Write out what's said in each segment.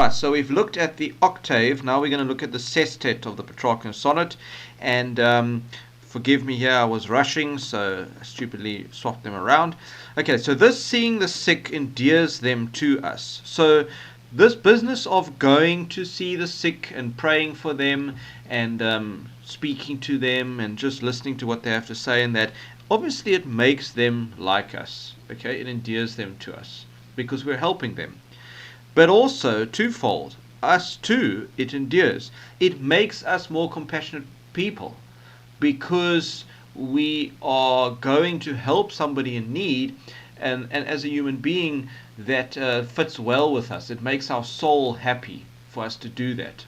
Right, so we've looked at the octave. Now we're going to look at the sestet of the Petrarchan sonnet. And forgive me here, I was rushing, so I stupidly swapped them around. Okay, so this seeing the sick endears them to us. So this business of going to see the sick and praying for them and speaking to them and just listening to what they have to say, and that obviously it makes them like us. Okay, it endears them to us because we're helping them. But also, twofold, us too, it endears. It makes us more compassionate people because we are going to help somebody in need, and as a human being, that fits well with us. It makes our soul happy for us to do that.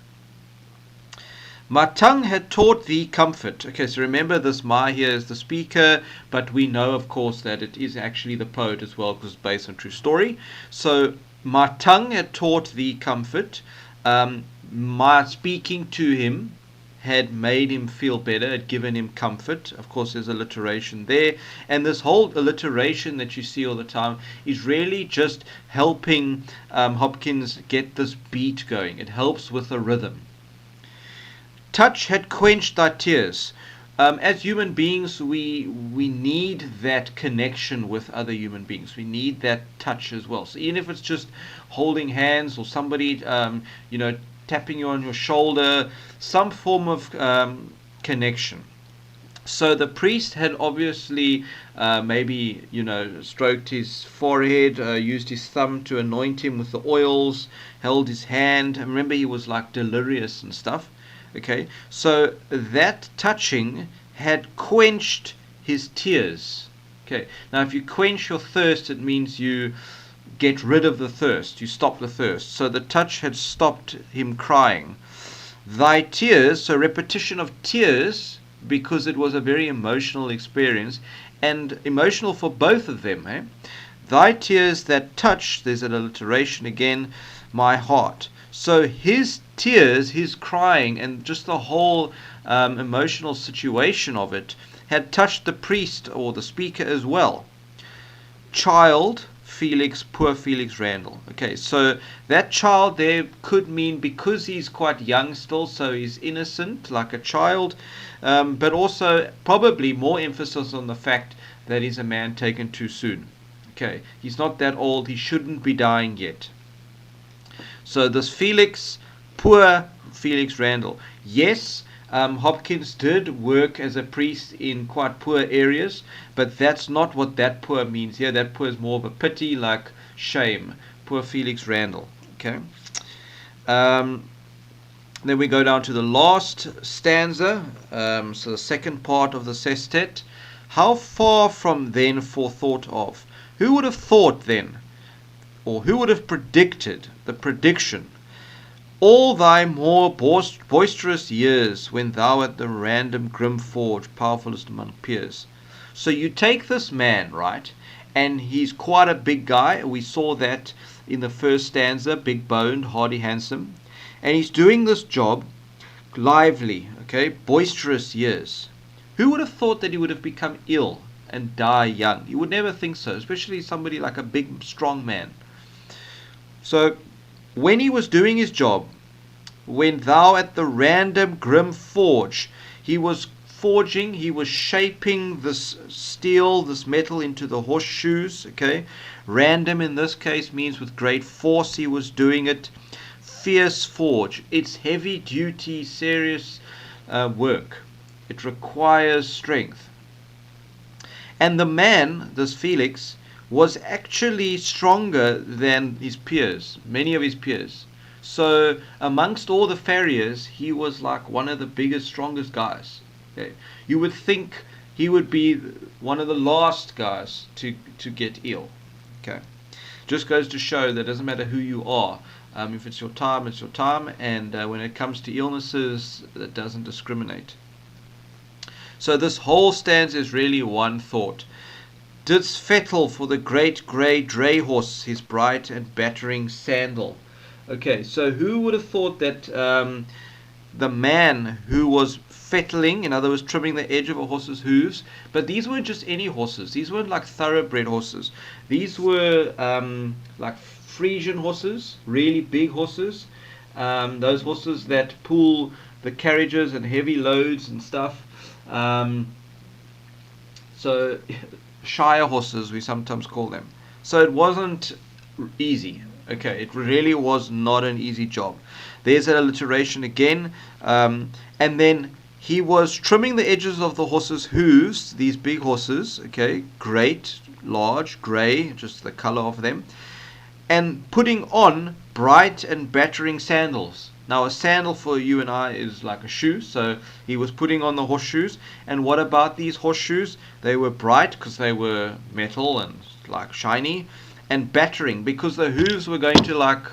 My tongue had taught thee comfort. Okay, so remember this my here is the speaker, but we know, of course, that it is actually the poet as well because it's based on true story. So, my tongue had taught thee comfort. My speaking to him had made him feel better, had given him comfort. Of course, there's alliteration there. And this whole alliteration that you see all the time is really just helping Hopkins get this beat going. It helps with the rhythm. Touch had quenched thy tears. As human beings, we need that connection with other human beings. We need that touch as well. So even if it's just holding hands or somebody, tapping you on your shoulder, some form of connection. So the priest had obviously maybe, stroked his forehead, used his thumb to anoint him with the oils, held his hand. Remember, he was like delirious and stuff. Okay, so that touching had quenched his tears. Okay, now if you quench your thirst, it means you get rid of the thirst, you stop the thirst. So the touch had stopped him crying. Thy tears, so repetition of tears, because it was a very emotional experience, and emotional for both of them. Thy tears that touch, there's an alliteration again, my heart. So his tears, his crying, and just the whole emotional situation of it had touched the priest or the speaker as well. Child, Felix, poor Felix Randal. Okay, so that child there could mean because he's quite young still, so he's innocent, like a child, but also probably more emphasis on the fact that he's a man taken too soon. Okay, he's not that old, he shouldn't be dying yet. So this Felix, poor Felix Randal. Yes, Hopkins did work as a priest in quite poor areas, but that's not what that poor means here. That poor is more of a pity, like shame. Poor Felix Randal. Okay. Then we go down to the last stanza, so the second part of the sestet. How far from then forethought of? Who would have thought then? Or who would have predicted the prediction? All thy more boisterous years, when thou at the random grim forge, powerfulest among peers. So you take this man, right, and he's quite a big guy. We saw that in the first stanza, big boned, hardy, handsome. And he's doing this job, lively, okay, boisterous years. Who would have thought that he would have become ill and die young? You would never think so, especially somebody like a big, strong man. So, when he was doing his job, when thou at the random grim forge, he was forging, he was shaping this steel, this metal into the horseshoes, okay? Random in this case means with great force he was doing it. Fierce forge. It's heavy duty, serious work. It requires strength. And the man, this Felix, was actually stronger than his peers, many of his peers. So amongst all the farriers, he was like one of the biggest, strongest guys. Okay. You would think he would be one of the last guys to get ill. Okay. Just goes to show that it doesn't matter who you are. If it's your time, it's your time. And when it comes to illnesses, it doesn't discriminate. So this whole stanza is really one thought. Didst fettle for the great grey dray horse his bright and battering sandal. Okay, so who would have thought that the man who was fettling, in other words, trimming the edge of a horse's hooves, but these weren't just any horses. These weren't like thoroughbred horses. These were like Frisian horses, really big horses, those horses that pull the carriages and heavy loads and stuff. So Shire horses, we sometimes call them. So it wasn't easy. Okay, it really was not an easy job. There's an alliteration again. And then he was trimming the edges of the horses' hooves, these big horses, okay, great, large, grey, just the color of them, and putting on bright and battering sandals. Now, a sandal for you and I is like a shoe, so he was putting on the horseshoes. And what about these horseshoes? They were bright because they were metal and like shiny, and battering because the hooves were going to like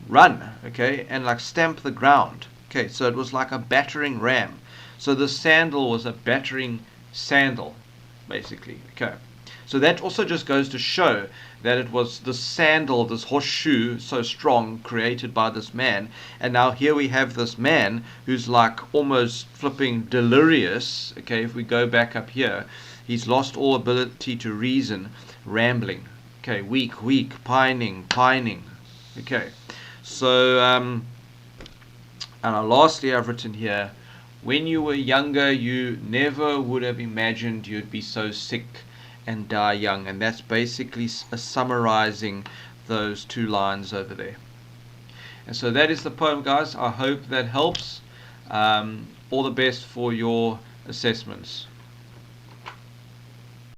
run, okay, and like stamp the ground. Okay, so it was like a battering ram. So the sandal was a battering sandal, basically. Okay. So that also just goes to show that it was the sandal, this horseshoe, so strong, created by this man. And now here we have this man who's like almost flipping delirious. Okay, if we go back up here, he's lost all ability to reason, rambling. Okay, weak, pining. Okay, so, and lastly I've written here, when you were younger, you never would have imagined you'd be so sick and die young. And that's basically summarizing those two lines over there. And so that is the poem, guys. I hope that helps. All the best for your assessments.